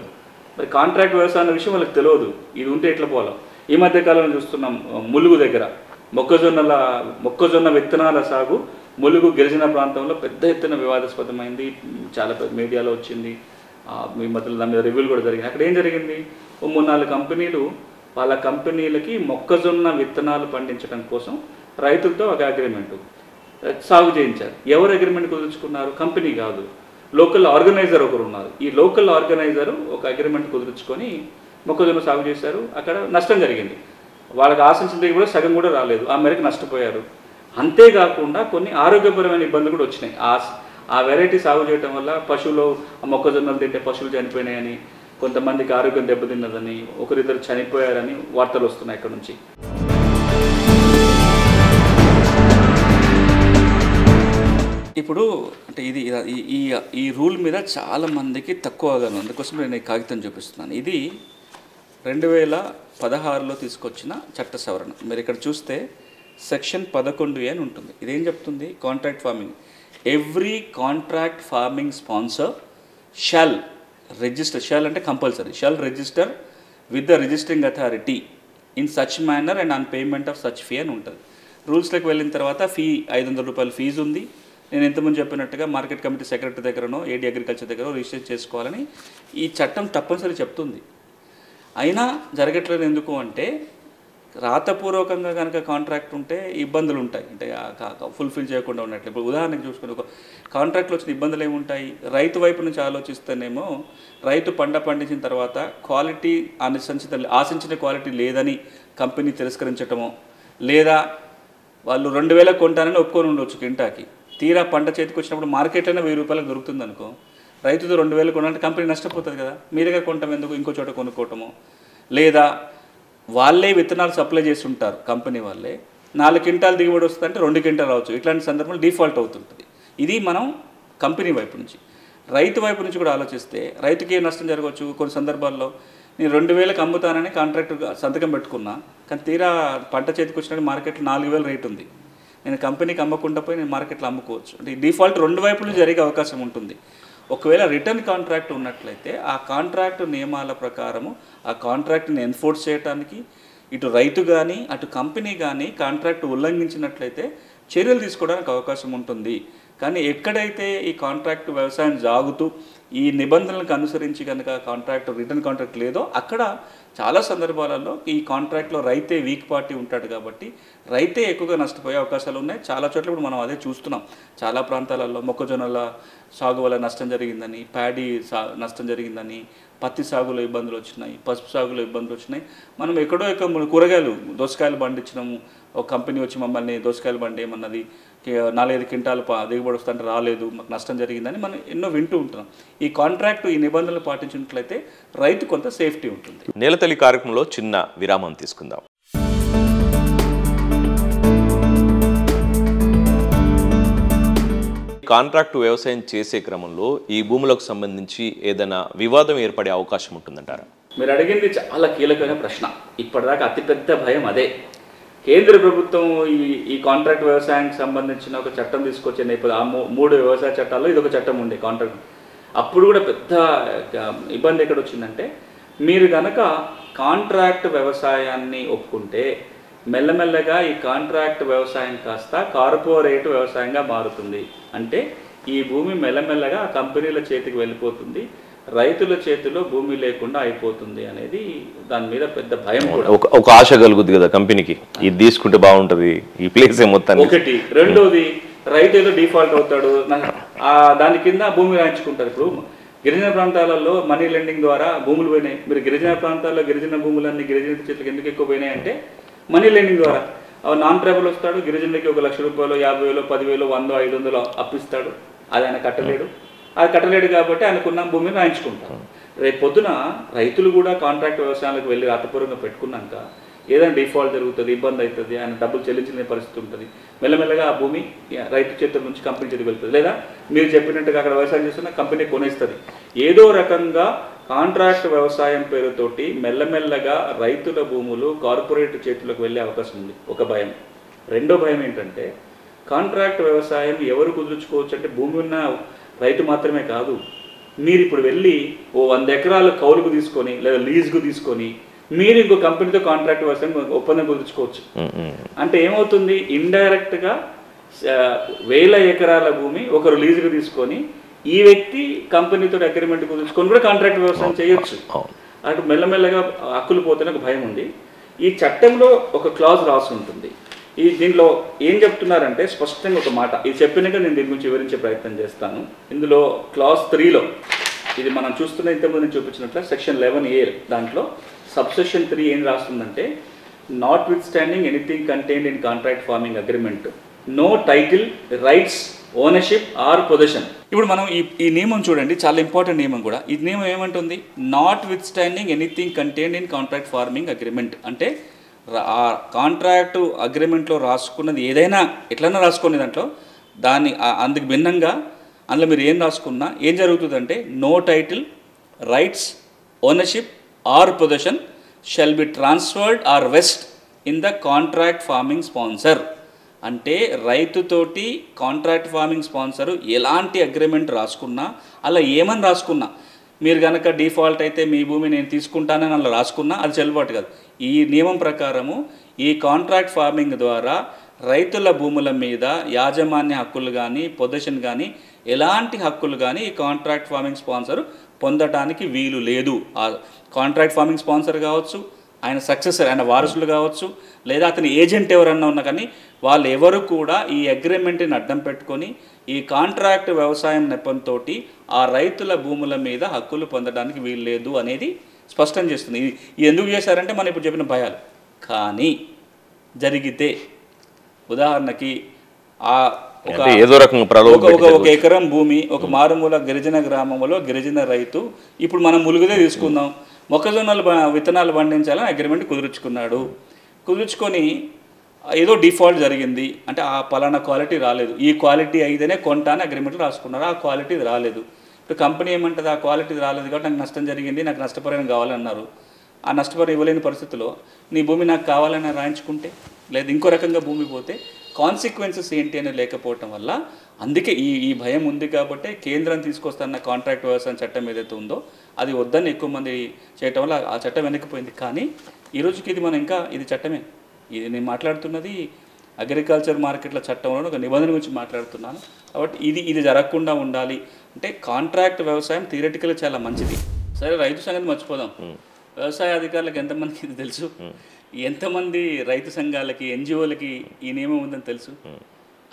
మరి కాంట్రాక్ట్ వ్యవసాయం అనే విషయం వాళ్ళకి తెలియదు, ఇది ఉంటే ఎట్లా పోదాం. ఈ మధ్య కాలంలో చూస్తున్నాం, ములుగు దగ్గర మొక్కజొన్న విత్తనాల సాగు ములుగు గిరిజన ప్రాంతంలో పెద్ద ఎత్తున వివాదాస్పదమైంది, చాలా మీడియాలో వచ్చింది, మీ మధ్యలో దాని మీద రివ్యూలు కూడా జరిగింది. అక్కడ ఏం జరిగింది, 3-4 కంపెనీలు వాళ్ళ కంపెనీలకి మొక్కజొన్న విత్తనాలు పండించడం కోసం రైతులతో ఒక అగ్రిమెంటు సాగు చేయించారు. ఎవరు అగ్రిమెంట్ కుదుర్చుకున్నారు? కంపెనీ కాదు, లోకల్ ఆర్గనైజర్ ఒకరు ఉన్నారు. ఈ లోకల్ ఆర్గనైజరు ఒక అగ్రిమెంట్ కుదుర్చుకొని మొక్కజొన్న సాగు చేశారు. అక్కడ నష్టం జరిగింది, వాళ్ళకి ఆశించిన కూడా సగం కూడా రాలేదు, ఆ మేరకు నష్టపోయారు. అంతేకాకుండా కొన్ని ఆరోగ్యపరమైన ఇబ్బందులు కూడా వచ్చినాయి. ఆ వెరైటీ సాగు చేయడం వల్ల పశువులు మొక్కజొన్నలు తింటే పశువులు చనిపోయినాయని, కొంతమందికి ఆరోగ్యం దెబ్బతిన్నదని, ఒకరిద్దరు చనిపోయారని వార్తలు వస్తున్నాయి ఇక్కడ నుంచి. ఇప్పుడు అంటే ఇది ఈ రూల్ మీద చాలామందికి తక్కువ అవగాహన, అందుకోసం నేను ఈ కాగితం చూపిస్తున్నాను. ఇది 2016లో తీసుకొచ్చిన చట్ట సవరణ. మీరు ఇక్కడ చూస్తే సెక్షన్ 11A అని ఉంటుంది. ఇదేం చెప్తుంది? Contract farming, every contract farming sponsor shall register, shall అంటే compulsory, shall register with the registering authority in such manner and on payment of such fee అని ఉంటుంది. రూల్స్లోకి వెళ్ళిన తర్వాత ఫీ 500 రూపాయల ఫీజు ఉంది. నేను ఇంతకుముందు చెప్పినట్టుగా మార్కెట్ కమిటీ సెక్రటరీ దగ్గరనో ఏడీ అగ్రికల్చర్ దగ్గర రిజిస్టర్ చేసుకోవాలని ఈ చట్టం తప్పనిసరి చెప్తుంది. అయినా జరగట్లేదు. ఎందుకు అంటే రాతపూర్వకంగా కనుక కాంట్రాక్ట్ ఉంటే ఇబ్బందులు ఉంటాయి, అంటే ఫుల్ఫిల్ చేయకుండా ఉన్నట్లు. ఇప్పుడు ఉదాహరణకు చూసుకుని ఒక కాంట్రాక్ట్లో వచ్చిన ఇబ్బందులు ఏముంటాయి? రైతు వైపు నుంచి ఆలోచిస్తేనేమో రైతు పండించిన తర్వాత క్వాలిటీ ఆశించిన క్వాలిటీ లేదని కంపెనీ తిరస్కరించటమో, లేదా వాళ్ళు 2000 కొంటానని ఒప్పుకొని ఉండొచ్చు కింటాకి, తీరా పంట చేతికి వచ్చినప్పుడు మార్కెట్లోనే 1000 రూపాయలకు దొరుకుతుంది అనుకో, రైతుతో 2000 కొనాలంటే కంపెనీ నష్టపోతుంది కదా. మీ దగ్గర కొంటాం ఎందుకు, ఇంకో చోట కొనుక్కోవటము, లేదా వాళ్ళే విత్తనాలు సప్లై చేసి ఉంటారు కంపెనీ వాళ్ళే, 4 క్వింటాలు దిగుబడి వస్తుందంటే 2 క్వింటాలు రావచ్చు. ఇట్లాంటి సందర్భంలో డిఫాల్ట్ అవుతుంటుంది. ఇది మనం కంపెనీ వైపు నుంచి. రైతు వైపు నుంచి కూడా ఆలోచిస్తే రైతుకి ఏ నష్టం జరగవచ్చు? కొన్ని సందర్భాల్లో నేను 2000కి అమ్ముతానని కాంట్రాక్ట్ సంతకం పెట్టుకున్నా, కానీ తీరా పంట చేతికి వచ్చినట్టు మార్కెట్లో 4000 రేటు ఉంది, నేను కంపెనీకి అమ్మకుండా పోయి నేను మార్కెట్లో అమ్ముకోవచ్చు. అంటే ఈ డిఫాల్ట్ 2 వైపులు జరిగే అవకాశం ఉంటుంది. ఒకవేళ రిటర్న్ కాంట్రాక్ట్ ఉన్నట్లయితే ఆ కాంట్రాక్ట్ నియమాల ప్రకారము ఆ కాంట్రాక్ట్ని ఎన్ఫోర్స్ చేయడానికి ఇటు రైతు కానీ అటు కంపెనీ కానీ కాంట్రాక్ట్ ఉల్లంఘించినట్లయితే చర్యలు తీసుకోవడానికి అవకాశం ఉంటుంది. కానీ ఎక్కడైతే ఈ కాంట్రాక్ట్ వ్యవసాయం సాగుతూ ఈ నిబంధనలకు అనుసరించి కనుక రిటర్న్ కాంట్రాక్ట్ లేదో అక్కడ చాలా సందర్భాలలో ఈ కాంట్రాక్ట్లో రైతే వీక్ పార్టీ ఉంటాడు కాబట్టి రైతే ఎక్కువగా నష్టపోయే అవకాశాలు ఉన్నాయి. చాలా చోట్ల ఇప్పుడు మనం అదే చూస్తున్నాం. చాలా ప్రాంతాలలో మొక్కజొన్నల సాగు వల్ల నష్టం జరిగిందని, ప్యాడీ నష్టం జరిగిందని, పత్తి సాగులో ఇబ్బందులు వచ్చినాయి, పసుపు సాగులో ఇబ్బందులు వచ్చినాయి. మనం ఎక్కడో కూరగాయలు దోసకాయలు పండించినాము, ఒక కంపెనీ వచ్చి మమ్మల్ని దోసకాయలు బండి ఏమన్నది 4-5 క్వింటాలు దిగుబడి వస్తుంటే రాలేదు, మాకు నష్టం జరిగిందని మనం ఎన్నో వింటూ ఉంటున్నాం. ఈ కాంట్రాక్ట్ ఈ నిబంధనలు పాటించినట్లయితే రైతు కొంత సేఫ్టీ ఉంటుంది. నేలతల్లి కార్యక్రమంలో చిన్న విరామం తీసుకుందాం. కాంట్రాక్టు వ్యవసాయం చేసే క్రమంలో ఈ భూములకు సంబంధించి ఏదైనా వివాదం ఏర్పడే అవకాశం ఉంటుందంటారా? మీరు అడిగింది చాలా కీలకమైన ప్రశ్న. ఇప్పటిదాకా అతిపెద్ద భయం అదే. కేంద్ర ప్రభుత్వం ఈ కాంట్రాక్ట్ వ్యవసాయానికి సంబంధించిన ఒక చట్టం తీసుకొచ్చే నేపథ్యంలో 3 వ్యవసాయ చట్టాల్లో ఇదొక చట్టం ఉండే కాంట్రాక్ట్. అప్పుడు కూడా పెద్ద ఇబ్బంది ఎక్కడ వచ్చిందంటే, మీరు కనుక కాంట్రాక్ట్ వ్యవసాయాన్ని ఒప్పుకుంటే మెల్లమెల్లగా ఈ కాంట్రాక్ట్ వ్యవసాయం కాస్త కార్పొరేట్ వ్యవసాయంగా మారుతుంది. అంటే ఈ భూమి మెల్లమెల్లగా కంపెనీల చేతికి వెళ్ళిపోతుంది, రైతుల చేతిలో భూమి లేకుండా అయిపోతుంది అనేది దాని మీద పెద్ద భయం. ఒక ఆశ కలుగుద్ది కదా కంపెనీకి, ఇది తీసుకుంటే బాగుంటుంది ఈ ప్లేస్ మొత్తం. ఒకటి. రెండోది, రైతు ఏదో డిఫాల్ట్ అవుతాడు, దాని కింద భూమి రాయించుకుంటారు. ఇప్పుడు గిరిజన ప్రాంతాలలో మనీ లెండింగ్ ద్వారా భూములు పోయినాయి. మీరు గిరిజన ప్రాంతాల్లో గిరిజన భూములన్నీ గిరిజన చేతులకు ఎందుకు ఎక్కువ పోయినాయి అంటే మనీ లెండింగ్ ద్వారా. నాన్ ట్రైబల్ వస్తాడు, గిరిజనులకి 1,00,000 రూపాయలు, 50,000, 10,000, 100, 500 అప్పిస్తాడు. అది ఆయన కట్టలేడు. అది కట్టలేడు కాబట్టి ఆయనకున్న భూమిని రాయించుకుంటారు. రేపు పొద్దున రైతులు కూడా కాంట్రాక్ట్ వ్యవసాయాలకు వెళ్ళి రాతపూర్వకంగా పెట్టుకున్నాక ఏదైనా డిఫాల్ట్ జరుగుతుంది, ఇబ్బంది అవుతుంది, ఆయన డబ్బులు చెల్లించలేని పరిస్థితి ఉంటుంది. మెల్లమెల్లగా ఆ భూమి రైతు చేతుల నుంచి కంపెనీ చేతికి వెళ్తుంది. లేదా మీరు చెప్పినట్టుగా అక్కడ వ్యవసాయం చేస్తున్న కంపెనీ కొనేస్తుంది. ఏదో రకంగా కాంట్రాక్ట్ వ్యవసాయం పేరుతోటి మెల్లమెల్లగా రైతుల భూములు కార్పొరేట్ చేతులకు వెళ్ళే అవకాశం ఉంది. ఒక భయం. రెండో భయం ఏంటంటే కాంట్రాక్ట్ వ్యవసాయం ఎవరు కుదుర్చుకోవచ్చు అంటే భూమి ఉన్న రైతు మాత్రమే కాదు. మీరు ఇప్పుడు వెళ్ళి 100 ఎకరాలు కౌలుకు తీసుకొని లేదా లీజుకు తీసుకొని మీరు ఇంకో కంపెనీతో కాంట్రాక్ట్ వ్యవసాయం ఒప్పందం కుదుర్చుకోవచ్చు. అంటే ఏమవుతుంది, ఇండైరెక్ట్గా 1000 ఎకరాల భూమి ఒకరు లీజుకు తీసుకొని ఈ వ్యక్తి కంపెనీతో అగ్రిమెంట్ కుదుర్చుకొని కూడా కాంట్రాక్ట్ వ్యవసాయం చేయొచ్చు. అటు మెల్లమెల్లగా హక్కులు పోతేనే ఒక భయం ఉంది. ఈ చట్టంలో ఒక క్లాజ్ రాసి ఉంటుంది. దీంట్లో ఏం చెప్తున్నారంటే స్పష్టంగా ఒక మాట, ఇది చెప్పినాక నేను దీని గురించి వివరించే ప్రయత్నం చేస్తాను. ఇందులో క్లాజ్ 3లో ఇది మనం చూస్తున్న ఇంతకుముందు నేను చూపించినట్లు సెక్షన్ 11A దాంట్లో సబ్సెక్షన్ 3 ఏం రాస్తుందంటే notwithstanding anything contained in contract farming agreement no title, rights, ownership or position. ఇప్పుడు మనం ఈ నియమం చూడండి, చాలా ఇంపార్టెంట్ నియమం కూడా. ఈ నియమం ఏమంటుంది, not with standing anything contained in contract farming agreement అంటే ఆ కాంట్రాక్టు అగ్రిమెంట్లో రాసుకున్నది ఏదైనా ఎట్లన్నా రాసుకునే దాంట్లో దాన్ని అందుకు భిన్నంగా అందులో మీరు ఏం రాసుకున్నా ఏం జరుగుతుందంటే no title, rights, ownership or possession shall be transferred or vest in the contract farming sponsor. అంటే రైతుతోటి కాంట్రాక్ట్ ఫార్మింగ్ స్పాన్సరు ఎలాంటి అగ్రిమెంట్ రాసుకున్నా అలా ఏమని రాసుకున్నా మీరు కనుక డిఫాల్ట్ అయితే మీ భూమి నేను తీసుకుంటానని అలా రాసుకున్నా అది చెల్లుబాటు కాదు. ఈ నియమం ప్రకారము ఈ కాంట్రాక్ట్ ఫార్మింగ్ ద్వారా రైతుల భూముల మీద యాజమాన్య హక్కులు కానీ పొజిషన్ కానీ ఎలాంటి హక్కులు కానీ ఈ కాంట్రాక్ట్ ఫార్మింగ్ స్పాన్సర్ పొందడానికి వీలు లేదు. ఆ కాంట్రాక్ట్ ఫార్మింగ్ స్పాన్సర్ కావచ్చు, ఆయన సక్సెసర్ ఆయన వారసులు కావచ్చు, లేదా అతని ఏజెంట్ ఎవరన్నా ఉన్నా కానీ వాళ్ళు ఎవరు కూడా ఈ అగ్రిమెంట్ని అడ్డం పెట్టుకొని ఈ కాంట్రాక్ట్ వ్యవసాయం నెపంతో ఆ రైతుల భూముల మీద హక్కులు పొందడానికి వీలు లేదు అనేది స్పష్టం చేస్తుంది. ఇది ఎందుకు చేశారంటే మనం ఇప్పుడు చెప్పిన భయాలు. కానీ జరిగితే ఉదాహరణకి ఏదో రకంగా ఒక ఎకరం భూమి ఒక మారుమూల గిరిజన గ్రామంలో గిరిజన రైతు, ఇప్పుడు మనం ములుగుదే తీసుకుందాం, మొక్కజొన్నలు విత్తనాలు పండించాలని అగ్రిమెంట్ కుదుర్చుకున్నాడు. కుదుర్చుకొని ఏదో డిఫాల్ట్ జరిగింది అంటే ఆ పలానా క్వాలిటీ రాలేదు, ఈ క్వాలిటీ అయితేనే కొంటా అని అగ్రిమెంట్లు రాసుకున్నారు, ఆ క్వాలిటీ రాలేదు. ఇప్పుడు కంపెనీ ఏమంటుంది, ఆ క్వాలిటీ రాలేదు కాబట్టి నాకు నష్టం జరిగింది, నాకు నష్టపరిహారం కావాలన్నారు. ఆ నష్టపరిహారం ఇవ్వలేని పరిస్థితుల్లో నీ భూమి నాకు కావాలని రాయించుకుంటే లేదా ఇంకో రకంగా భూమి పోతే కాన్సిక్వెన్సెస్ ఏంటి అని లేకపోవటం వల్ల అందుకే ఈ భయం ఉంది కాబట్టి కేంద్రం తీసుకొస్తున్న కాంట్రాక్ట్ వ్యవసాయం చట్టం ఏదైతే ఉందో అది వద్దని ఎక్కువ మంది చేయటం వల్ల ఆ చట్టం వెనక్కిపోయింది. కానీ ఈరోజుకి ఇది మనం ఇంకా ఇది చట్టమే, ఇది నేను మాట్లాడుతున్నది అగ్రికల్చర్ మార్కెట్ల చట్టంలో ఒక నిబంధన గురించి మాట్లాడుతున్నాను. కాబట్టి ఇది జరగకుండా ఉండాలి అంటే కాంట్రాక్ట్ వ్యవసాయం థియరిటికల్గా చాలా మంచిది. సరే రైతు సంగతి మర్చిపోదాం, వ్యవసాయ అధికారులకు ఎంతమందికి ఇది తెలుసు, ఎంతమంది రైతు సంఘాలకి ఎన్జిఓలకి ఈ నియమం ఉందని తెలుసు.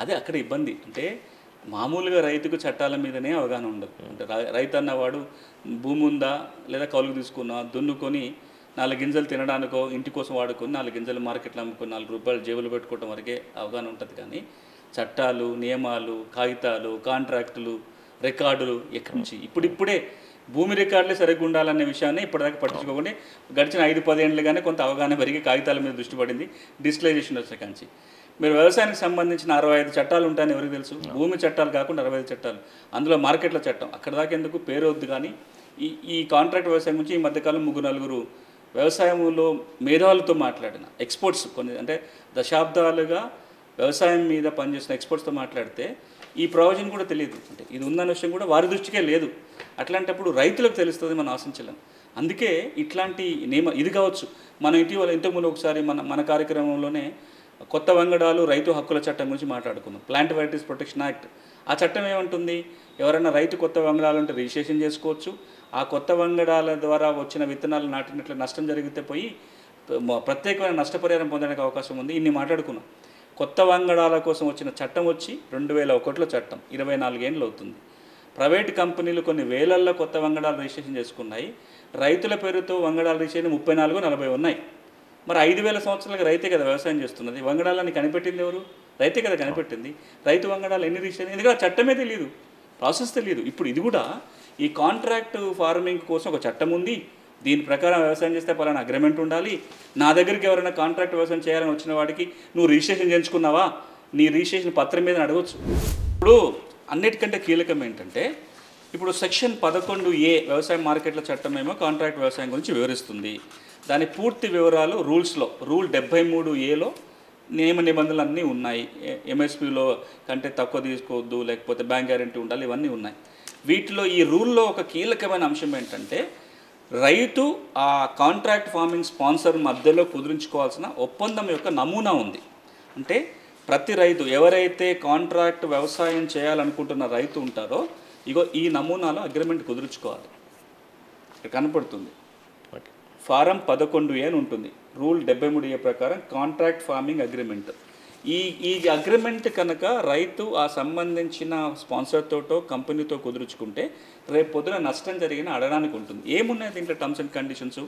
అదే అక్కడ ఇబ్బంది. అంటే మామూలుగా రైతుకు చట్టాల మీదనే అవగాహన ఉండదు. అంటే రైతు అన్నవాడు భూమి ఉందా లేదా కౌలుకు తీసుకున్నా దున్నుకొని 4 గింజలు తినడానికో ఇంటి కోసం వాడుకొని 4 గింజలు మార్కెట్లో అమ్ముకొని 4 రూపాయలు జేబులు పెట్టుకోవటం వరకే అవగాహన ఉంటుంది. కానీ చట్టాలు, నియమాలు, కాగితాలు, కాంట్రాక్టులు, రికార్డులు ఎక్కడి నుంచి ఇప్పుడిప్పుడే భూమి రికార్డులే సరిగ్గా ఉండాలనే విషయాన్ని ఇప్పటిదాకా పట్టించుకోకుండా గడిచిన 5-10 ఏళ్ళుగానే కొంత అవగాహన పెరిగి కాగితాల మీద దృష్టి పడింది. డిజిటలైజేషన్ వచ్చే కాంచి మీరు వ్యవసాయానికి సంబంధించిన 65 చట్టాలు ఉంటాయని ఎవరికి తెలుసు? భూమి చట్టాలు కాకుండా 65 చట్టాలు, అందులో మార్కెట్ల చట్టం, అక్కడ దాకా ఎందుకు పేరు వద్దు. కానీ ఈ కాంట్రాక్ట్ వ్యవసాయం గురించి ఈ మధ్యకాలం 3-4 వ్యవసాయంలో మేధావులతో మాట్లాడిన ఎక్స్పర్ట్స్, కొన్ని అంటే దశాబ్దాలుగా వ్యవసాయం మీద పనిచేసిన ఎక్స్పర్ట్స్తో మాట్లాడితే ఈ ప్రయోజనం కూడా తెలియదు. అంటే ఇది ఉందన్న విషయం కూడా వారి దృష్టికే లేదు. అట్లాంటప్పుడు రైతులకు తెలుస్తుంది, మనం ఆశించలేం. అందుకే ఇట్లాంటి ఇది కావచ్చు. మనం ఇటీవల ఇంతకుముందు ఒకసారి మన కార్యక్రమంలోనే కొత్త వంగడాలు రైతు హక్కుల చట్టం గురించి మాట్లాడుకున్నాం, ప్లాంట్ వెరైటీస్ ప్రొటెక్షన్ యాక్ట్. ఆ చట్టం ఏమంటుంది, ఎవరైనా రైతు కొత్త వంగడాలు అంటే రిజిస్ట్రేషన్ చేసుకోవచ్చు. ఆ కొత్త వంగడాల ద్వారా వచ్చిన విత్తనాలు నాటినట్లు నష్టం జరిగితే పోయి ప్రత్యేకమైన నష్టపరిహారం పొందడానికి అవకాశం ఉంది. ఇన్ని మాట్లాడుకున్నాం. కొత్త వంగడాల కోసం వచ్చిన చట్టం వచ్చి 2001లో చట్టం, 24 ఏళ్ళు అవుతుంది. ప్రైవేట్ కంపెనీలు కొన్ని వేలల్లో కొత్త వంగడాలు రిజిస్ట్రేషన్ చేసుకున్నాయి. రైతుల పేరుతో వంగడాల రిజిస్ట్రేషన్ 34-40 ఉన్నాయి. మరి 5,000 సంవత్సరాలుగా రైతే కదా వ్యవసాయం చేస్తున్నది. వంగడాలని కనిపెట్టింది ఎవరు? రైతే కదా కనిపెట్టింది. రైతు వంగడాలు ఎన్ని రిజిస్టర్, ఎందుకంటే చట్టమే తెలియదు, ప్రాసెస్ తెలియదు. ఇప్పుడు ఇది కూడా ఈ కాంట్రాక్ట్ ఫార్మింగ్ కోసం ఒక చట్టం ఉంది. దీని ప్రకారం వ్యవసాయం చేస్తే పలానా అగ్రిమెంట్ ఉండాలి. నా దగ్గరికి ఎవరైనా కాంట్రాక్ట్ వ్యవసాయం చేయాలని వచ్చిన వాడికి నువ్వు రిజిస్ట్రేషన్ చేయించుకున్నావా, నీ రిజిస్ట్రేషన్ పత్రం మీద అడగవచ్చు. ఇప్పుడు అన్నిటికంటే కీలకం ఏంటంటే, ఇప్పుడు సెక్షన్ 11A వ్యవసాయ మార్కెట్ల చట్టం ఏమో కాంట్రాక్ట్ వ్యవసాయం గురించి వివరిస్తుంది. దాని పూర్తి వివరాలు రూల్స్లో, రూల్ 73Aలో నియమ నిబంధనలు అన్నీ ఉన్నాయి. ఎంఎస్పీలో కంటే తక్కువ తీసుకోవద్దు, లేకపోతే బ్యాంక్ గ్యారెంటీ ఉండాలి, ఇవన్నీ ఉన్నాయి. వీటిలో ఈ రూల్లో ఒక కీలకమైన అంశం ఏంటంటే, రైతు ఆ కాంట్రాక్ట్ ఫార్మింగ్ స్పాన్సర్ మధ్యలో కుదురించుకోవాల్సిన ఒప్పందం యొక్క నమూనా ఉంది. అంటే ప్రతి రైతు ఎవరైతే కాంట్రాక్ట్ వ్యవసాయం చేయాలనుకుంటున్న రైతు ఉంటారో, ఇగో ఈ నమూనాలో అగ్రిమెంట్ కుదుర్చుకోవాలి. ఇక్కడ కనపడుతుంది, ఫారం 11A అని ఉంటుంది. రూల్ 73A ప్రకారం కాంట్రాక్ట్ ఫార్మింగ్ అగ్రిమెంట్. ఈ అగ్రిమెంట్ కనుక రైతు ఆ సంబంధించిన స్పాన్సర్ తోటో కంపెనీతో కుదుర్చుకుంటే రేపు పొద్దున నష్టం జరిగిన అడగడానికి ఉంటుంది. ఏమున్నాయి దీంట్లో టర్మ్స్ అండ్ కండిషన్స్?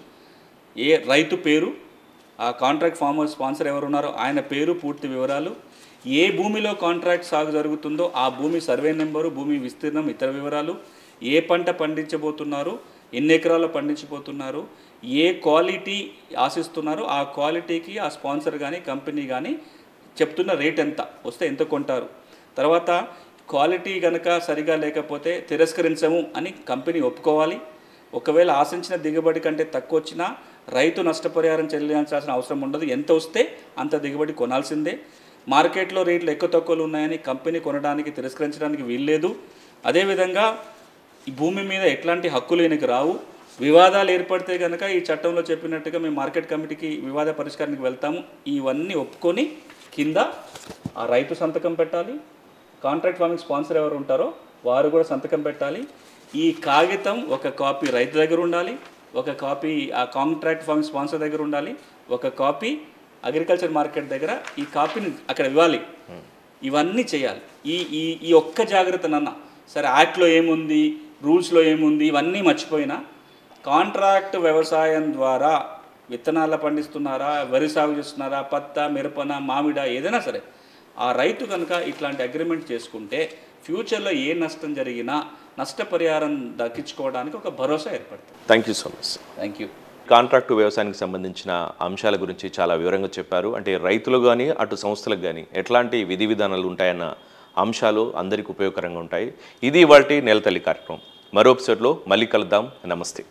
ఏ రైతు పేరు, ఆ కాంట్రాక్ట్ ఫార్మర్ స్పాన్సర్ ఎవరు ఉన్నారో ఆయన పేరు, పూర్తి వివరాలు, ఏ భూమిలో కాంట్రాక్ట్ సాగు జరుగుతుందో ఆ భూమి సర్వే నెంబరు, భూమి విస్తీర్ణం, ఇతర వివరాలు, ఏ పంట పండించబోతున్నారు, ఎన్ని ఎకరాల్లో పండించబోతున్నారు, ఏ క్వాలిటీ ఆశిస్తున్నారు, ఆ క్వాలిటీకి ఆ స్పాన్సర్ కానీ కంపెనీ కానీ చెప్తున్న రేట్ ఎంత, వస్తే ఎంత కొంటారు. తర్వాత క్వాలిటీ కనుక సరిగా లేకపోతే తిరస్కరించము అని కంపెనీ ఒప్పుకోవాలి. ఒకవేళ ఆశించిన దిగుబడి కంటే తక్కువ వచ్చినా రైతు నష్టపరిహారం చెల్లించాల్సిన అవసరం ఉండదు. ఎంత వస్తే అంత దిగుబడి కొనాల్సిందే. మార్కెట్లో రేట్లు ఎక్కువ తక్కువలు ఉన్నాయని కంపెనీ కొనడానికి తిరస్కరించడానికి వీల్లేదు. అదేవిధంగా ఈ భూమి మీద ఎట్లాంటి హక్కులు ఈయనకి రావు. వివాదాలు ఏర్పడితే కనుక ఈ చట్టంలో చెప్పినట్టుగా మేము మార్కెట్ కమిటీకి వివాద పరిష్కారానికి వెళ్తాము. ఇవన్నీ ఒప్పుకొని కింద ఆ రైతు సంతకం పెట్టాలి, కాంట్రాక్ట్ ఫార్మింగ్ స్పాన్సర్ ఎవరు ఉంటారో వారు కూడా సంతకం పెట్టాలి. ఈ కాగితం ఒక కాపీ రైతు దగ్గర ఉండాలి, ఒక కాపీ ఆ కాంట్రాక్ట్ ఫార్మింగ్ స్పాన్సర్ దగ్గర ఉండాలి, ఒక కాపీ అగ్రికల్చర్ మార్కెట్ దగ్గర ఈ కాపీని అక్కడ ఇవ్వాలి. ఇవన్నీ చేయాలి. ఈ ఈ ఈ ఒక్క జాగ్రత్తనన్నా సరే, యాక్ట్లో ఏముంది, రూల్స్లో ఏముంది, ఇవన్నీ మర్చిపోయినా కాంట్రాక్ట్ వ్యవసాయం ద్వారా విత్తనాల పండిస్తున్నారా, వరి సాగు చేస్తున్నారా, పత్త, మిరపన, మామిడ, ఏదైనా సరే ఆ రైతు కనుక ఇట్లాంటి అగ్రిమెంట్ చేసుకుంటే ఫ్యూచర్లో ఏ నష్టం జరిగినా నష్టపరిహారం దక్కించుకోవడానికి ఒక భరోసా ఏర్పడుతుంది. Thank you so much. Thank you. Contract వ్యవసాయానికి సంబంధించిన అంశాల గురించి చాలా వివరంగా చెప్పారు. అంటే రైతులు కానీ అటు సంస్థలకు కానీ ఎట్లాంటి విధి విధానాలు ఉంటాయన్న అంశాలు అందరికీ ఉపయోగకరంగా ఉంటాయి. ఇది ఇవాల్టి నేలతల్లి కార్యక్రమం. మరో ఎపిసోడ్లో మళ్ళీ కలుద్దాం. నమస్తే.